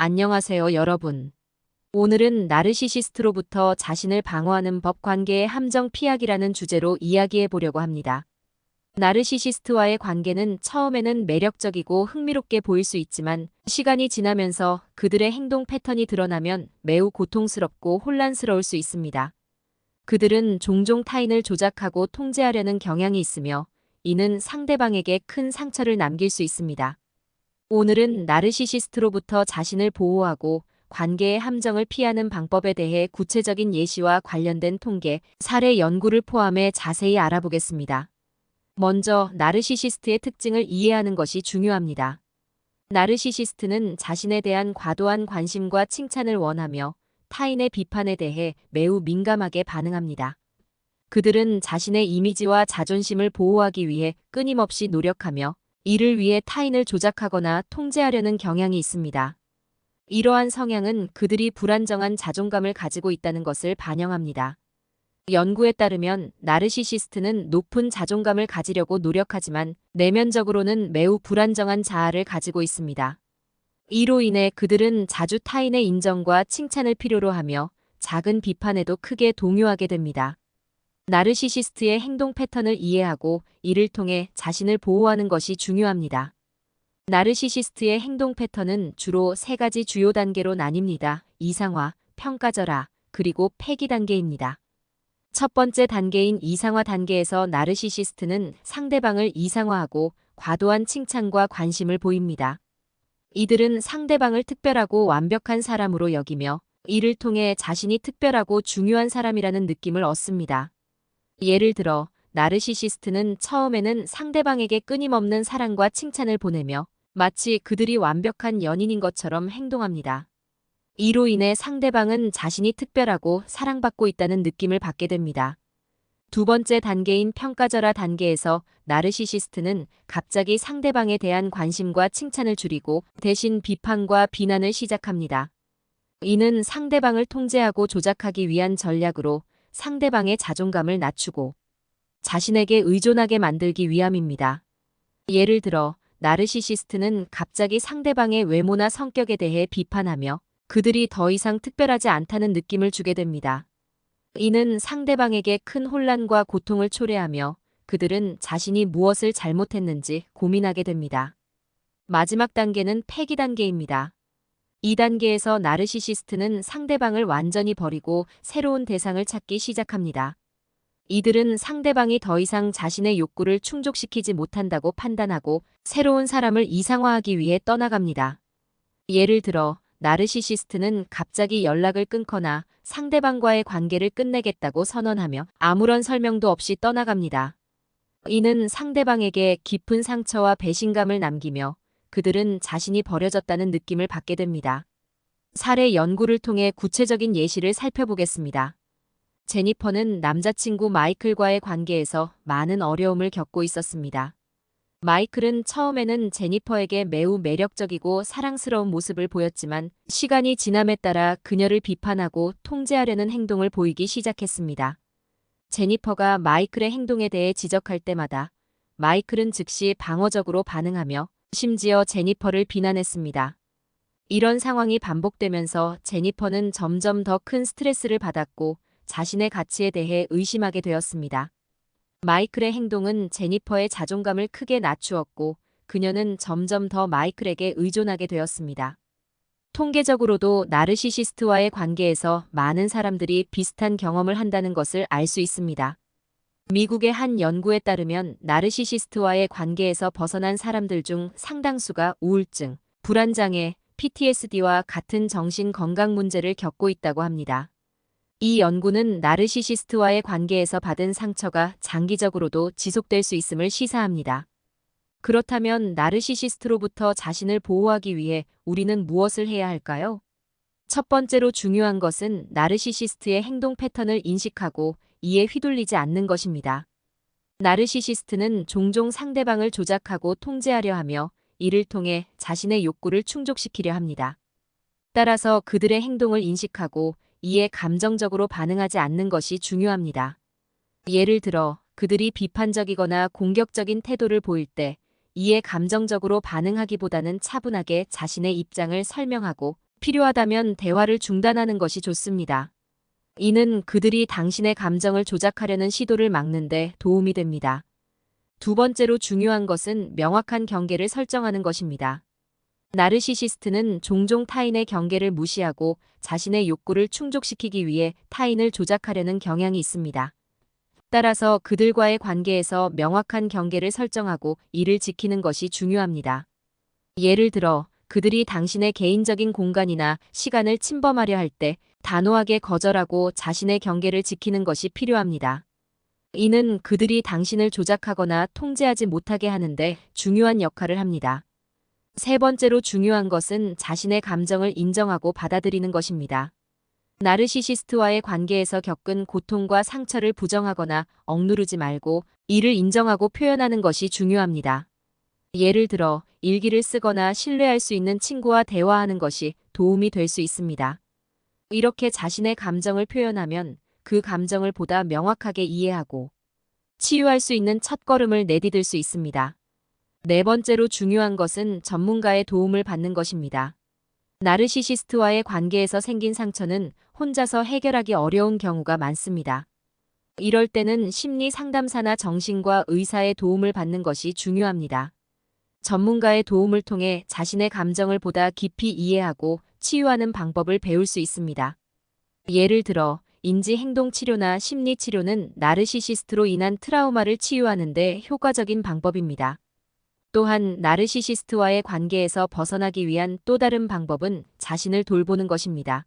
안녕하세요, 여러분. 오늘은 나르시시스트로부터 자신을 방어하는 법 관계의 함정 피하기라는 주제로 이야기해 보려고 합니다. 나르시시스트와의 관계는 처음에는 매력적이고 흥미롭게 보일 수 있지만 시간이 지나면서 그들의 행동 패턴이 드러나면 매우 고통스럽고 혼란스러울 수 있습니다. 그들은 종종 타인을 조작하고 통제하려는 경향이 있으며 이는 상대방에게 큰 상처를 남길 수 있습니다. 오늘은 나르시시스트로부터 자신을 보호하고 관계의 함정을 피하는 방법에 대해 구체적인 예시와 관련된 통계, 사례 연구를 포함해 자세히 알아보겠습니다. 먼저 나르시시스트의 특징을 이해하는 것이 중요합니다. 나르시시스트는 자신에 대한 과도한 관심과 칭찬을 원하며 타인의 비판에 대해 매우 민감하게 반응합니다. 그들은 자신의 이미지와 자존심을 보호하기 위해 끊임없이 노력하며 이를 위해 타인을 조작하거나 통제하려는 경향이 있습니다. 이러한 성향은 그들이 불안정한 자존감을 가지고 있다는 것을 반영합니다. 연구에 따르면 나르시시스트는 높은 자존감을 가지려고 노력하지만 내면적으로는 매우 불안정한 자아를 가지고 있습니다. 이로 인해 그들은 자주 타인의 인정과 칭찬을 필요로 하며 작은 비판에도 크게 동요하게 됩니다. 나르시시스트의 행동 패턴을 이해하고 이를 통해 자신을 보호하는 것이 중요합니다. 나르시시스트의 행동 패턴은 주로 세 가지 주요 단계로 나뉩니다. 이상화, 평가절하, 그리고 폐기 단계입니다. 첫 번째 단계인 이상화 단계에서 나르시시스트는 상대방을 이상화하고 과도한 칭찬과 관심을 보입니다. 이들은 상대방을 특별하고 완벽한 사람으로 여기며 이를 통해 자신이 특별하고 중요한 사람이라는 느낌을 얻습니다. 예를 들어 나르시시스트는 처음에는 상대방에게 끊임없는 사랑과 칭찬을 보내며 마치 그들이 완벽한 연인인 것처럼 행동합니다. 이로 인해 상대방은 자신이 특별하고 사랑받고 있다는 느낌을 받게 됩니다. 두 번째 단계인 평가절하 단계에서 나르시시스트는 갑자기 상대방에 대한 관심과 칭찬을 줄이고 대신 비판과 비난을 시작합니다. 이는 상대방을 통제하고 조작하기 위한 전략으로 상대방의 자존감을 낮추고 자신에게 의존하게 만들기 위함입니다. 예를 들어 나르시시스트는 갑자기 상대방의 외모나 성격에 대해 비판하며 그들이 더 이상 특별하지 않다는 느낌을 주게 됩니다. 이는 상대방에게 큰 혼란과 고통을 초래하며 그들은 자신이 무엇을 잘못했는지 고민하게 됩니다. 마지막 단계는 폐기 단계입니다. 이 단계에서 나르시시스트는 상대방을 완전히 버리고 새로운 대상을 찾기 시작합니다. 이들은 상대방이 더 이상 자신의 욕구를 충족시키지 못한다고 판단하고 새로운 사람을 이상화하기 위해 떠나갑니다. 예를 들어 나르시시스트는 갑자기 연락을 끊거나 상대방과의 관계를 끝내겠다고 선언하며 아무런 설명도 없이 떠나갑니다. 이는 상대방에게 깊은 상처와 배신감을 남기며 그들은 자신이 버려졌다는 느낌을 받게 됩니다. 사례 연구를 통해 구체적인 예시를 살펴보겠습니다. 제니퍼는 남자친구 마이클과의 관계에서 많은 어려움을 겪고 있었습니다. 마이클은 처음에는 제니퍼에게 매우 매력적이고 사랑스러운 모습을 보였지만 시간이 지남에 따라 그녀를 비판하고 통제하려는 행동을 보이기 시작했습니다. 제니퍼가 마이클의 행동에 대해 지적할 때마다 마이클은 즉시 방어적으로 반응하며 심지어 제니퍼를 비난했습니다. 이런 상황이 반복되면서 제니퍼는 점점 더 큰 스트레스를 받았고 자신의 가치에 대해 의심하게 되었습니다. 마이클의 행동은 제니퍼의 자존감을 크게 낮추었고 그녀는 점점 더 마이클에게 의존하게 되었습니다. 통계적으로도 나르시시스트와의 관계에서 많은 사람들이 비슷한 경험을 한다는 것을 알 수 있습니다. 미국의 한 연구에 따르면 나르시시스트와의 관계에서 벗어난 사람들 중 상당수가 우울증, 불안장애, PTSD와 같은 정신 건강 문제를 겪고 있다고 합니다. 이 연구는 나르시시스트와의 관계에서 받은 상처가 장기적으로도 지속될 수 있음을 시사합니다. 그렇다면 나르시시스트로부터 자신을 보호하기 위해 우리는 무엇을 해야 할까요? 첫 번째로 중요한 것은 나르시시스트의 행동 패턴을 인식하고 이에 휘둘리지 않는 것입니다. 나르시시스트는 종종 상대방을 조작하고 통제하려 하며 이를 통해 자신의 욕구를 충족시키려 합니다. 따라서 그들의 행동을 인식하고 이에 감정적으로 반응하지 않는 것이 중요합니다. 예를 들어 그들이 비판적이거나 공격적인 태도를 보일 때 이에 감정적으로 반응하기보다는 차분하게 자신의 입장을 설명하고 필요하다면 대화를 중단하는 것이 좋습니다. 이는 그들이 당신의 감정을 조작하려는 시도를 막는 데 도움이 됩니다. 두 번째로 중요한 것은 명확한 경계를 설정하는 것입니다. 나르시시스트는 종종 타인의 경계를 무시하고 자신의 욕구를 충족시키기 위해 타인을 조작하려는 경향이 있습니다. 따라서 그들과의 관계에서 명확한 경계를 설정하고 이를 지키는 것이 중요합니다. 예를 들어 그들이 당신의 개인적인 공간이나 시간을 침범하려 할 때 단호하게 거절하고 자신의 경계를 지키는 것이 필요합니다. 이는 그들이 당신을 조작하거나 통제하지 못하게 하는데 중요한 역할을 합니다. 세 번째로 중요한 것은 자신의 감정을 인정하고 받아들이는 것입니다. 나르시시스트와의 관계에서 겪은 고통과 상처를 부정하거나 억누르지 말고 이를 인정하고 표현하는 것이 중요합니다. 예를 들어 일기를 쓰거나 신뢰할 수 있는 친구와 대화하는 것이 도움이 될 수 있습니다. 이렇게 자신의 감정을 표현하면 그 감정을 보다 명확하게 이해하고 치유할 수 있는 첫걸음을 내디딜 수 있습니다. 네 번째로 중요한 것은 전문가의 도움을 받는 것입니다. 나르시시스트와의 관계에서 생긴 상처는 혼자서 해결하기 어려운 경우가 많습니다. 이럴 때는 심리 상담사나 정신과 의사의 도움을 받는 것이 중요합니다. 전문가의 도움을 통해 자신의 감정을 보다 깊이 이해하고 치유하는 방법을 배울 수 있습니다. 예를 들어 인지행동치료나 심리치료는 나르시시스트로 인한 트라우마를 치유하는 데 효과적인 방법입니다. 또한 나르시시스트와의 관계에서 벗어나기 위한 또 다른 방법은 자신을 돌보는 것입니다.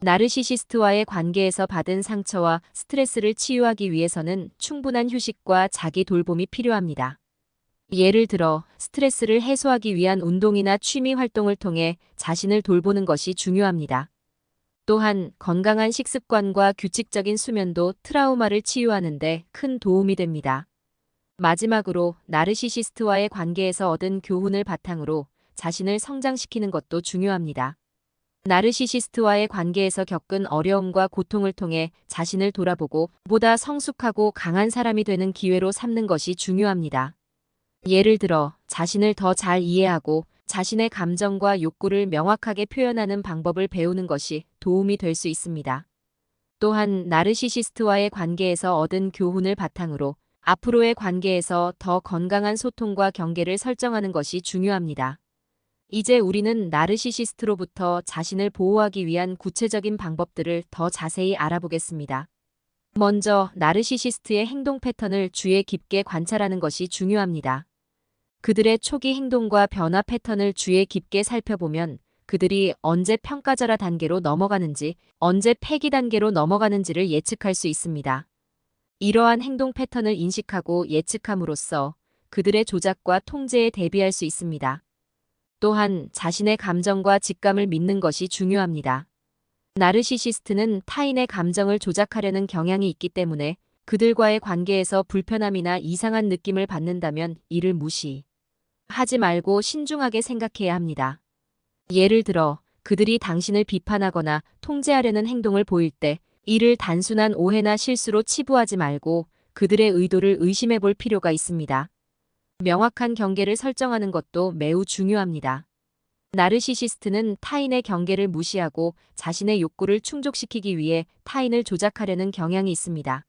나르시시스트와의 관계에서 받은 상처와 스트레스를 치유하기 위해서는 충분한 휴식과 자기 돌봄이 필요합니다. 예를 들어 스트레스를 해소하기 위한 운동이나 취미 활동을 통해 자신을 돌보는 것이 중요합니다. 또한 건강한 식습관과 규칙적인 수면도 트라우마를 치유하는 데 큰 도움이 됩니다. 마지막으로 나르시시스트와의 관계에서 얻은 교훈을 바탕으로 자신을 성장시키는 것도 중요합니다. 나르시시스트와의 관계에서 겪은 어려움과 고통을 통해 자신을 돌아보고 보다 성숙하고 강한 사람이 되는 기회로 삼는 것이 중요합니다. 예를 들어 자신을 더 잘 이해하고 자신의 감정과 욕구를 명확하게 표현하는 방법을 배우는 것이 도움이 될 수 있습니다. 또한 나르시시스트와의 관계에서 얻은 교훈을 바탕으로 앞으로의 관계에서 더 건강한 소통과 경계를 설정하는 것이 중요합니다. 이제 우리는 나르시시스트로부터 자신을 보호하기 위한 구체적인 방법들을 더 자세히 알아보겠습니다. 먼저 나르시시스트의 행동 패턴을 주의 깊게 관찰하는 것이 중요합니다. 그들의 초기 행동과 변화 패턴을 주의 깊게 살펴보면 그들이 언제 평가절하 단계로 넘어가는지, 언제 폐기 단계로 넘어가는지를 예측할 수 있습니다. 이러한 행동 패턴을 인식하고 예측함으로써 그들의 조작과 통제에 대비할 수 있습니다. 또한 자신의 감정과 직감을 믿는 것이 중요합니다. 나르시시스트는 타인의 감정을 조작하려는 경향이 있기 때문에 그들과의 관계에서 불편함이나 이상한 느낌을 받는다면 이를 무시하지 말고 신중하게 생각해야 합니다. 예를 들어 그들이 당신을 비판하거나 통제하려는 행동을 보일 때 이를 단순한 오해나 실수로 치부하지 말고 그들의 의도를 의심해 볼 필요가 있습니다. 명확한 경계를 설정하는 것도 매우 중요합니다. 나르시시스트는 타인의 경계를 무시하고 자신의 욕구를 충족시키기 위해 타인을 조작하려는 경향이 있습니다.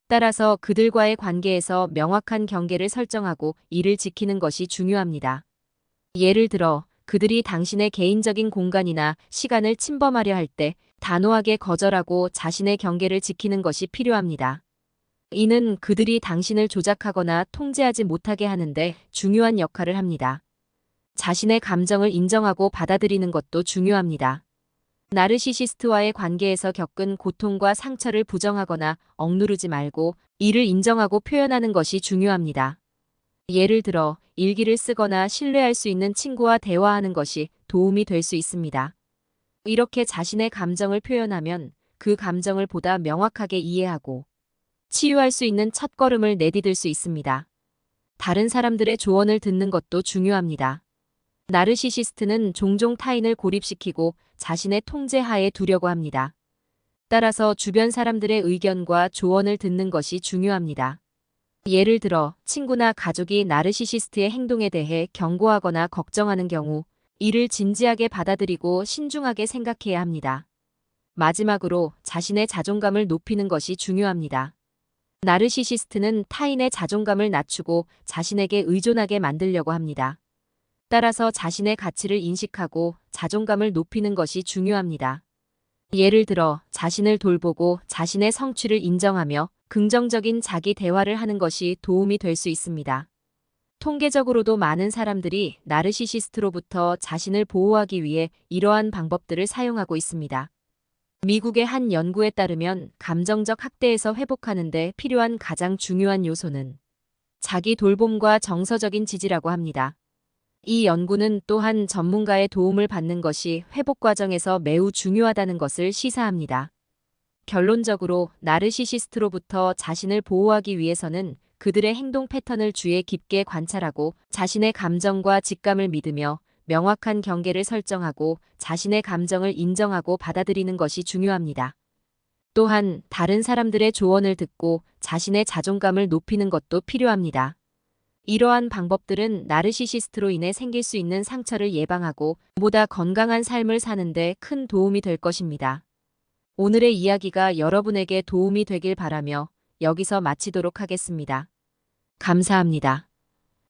따라서 그들과의 관계에서 명확한 경계를 설정하고 이를 지키는 것이 중요합니다. 예를 들어 그들이 당신의 개인적인 공간이나 시간을 침범하려 할 때 단호하게 거절하고 자신의 경계를 지키는 것이 필요합니다. 이는 그들이 당신을 조작하거나 통제하지 못하게 하는데 중요한 역할을 합니다. 자신의 감정을 인정하고 받아들이는 것도 중요합니다. 나르시시스트와의 관계에서 겪은 고통과 상처를 부정하거나 억누르지 말고 이를 인정하고 표현하는 것이 중요합니다. 예를 들어 일기를 쓰거나 신뢰할 수 있는 친구와 대화하는 것이 도움이 될 수 있습니다. 이렇게 자신의 감정을 표현하면 그 감정을 보다 명확하게 이해하고 치유할 수 있는 첫걸음을 내디딜 수 있습니다. 다른 사람들의 조언을 듣는 것도 중요합니다. 나르시시스트는 종종 타인을 고립시키고 자신의 통제하에 두려고 합니다. 따라서 주변 사람들의 의견과 조언을 듣는 것이 중요합니다. 예를 들어 친구나 가족이 나르시시스트의 행동에 대해 경고하거나 걱정하는 경우 이를 진지하게 받아들이고 신중하게 생각해야 합니다. 마지막으로 자신의 자존감을 높이는 것이 중요합니다. 나르시시스트는 타인의 자존감을 낮추고 자신에게 의존하게 만들려고 합니다. 따라서 자신의 가치를 인식하고 자존감을 높이는 것이 중요합니다. 예를 들어 자신을 돌보고 자신의 성취를 인정하며 긍정적인 자기 대화를 하는 것이 도움이 될 수 있습니다. 통계적으로도 많은 사람들이 나르시시스트로부터 자신을 보호하기 위해 이러한 방법들을 사용하고 있습니다. 미국의 한 연구에 따르면 감정적 학대에서 회복하는 데 필요한 가장 중요한 요소는 자기 돌봄과 정서적인 지지라고 합니다. 이 연구는 또한 전문가의 도움을 받는 것이 회복 과정에서 매우 중요하다는 것을 시사합니다. 결론적으로 나르시시스트로부터 자신을 보호하기 위해서는 그들의 행동 패턴을 주의 깊게 관찰하고 자신의 감정과 직감을 믿으며 명확한 경계를 설정하고 자신의 감정을 인정하고 받아들이는 것이 중요합니다. 또한 다른 사람들의 조언을 듣고 자신의 자존감을 높이는 것도 필요합니다. 이러한 방법들은 나르시시스트로 인해 생길 수 있는 상처를 예방하고 보다 건강한 삶을 사는 데 큰 도움이 될 것입니다. 오늘의 이야기가 여러분에게 도움이 되길 바라며 여기서 마치도록 하겠습니다. 감사합니다.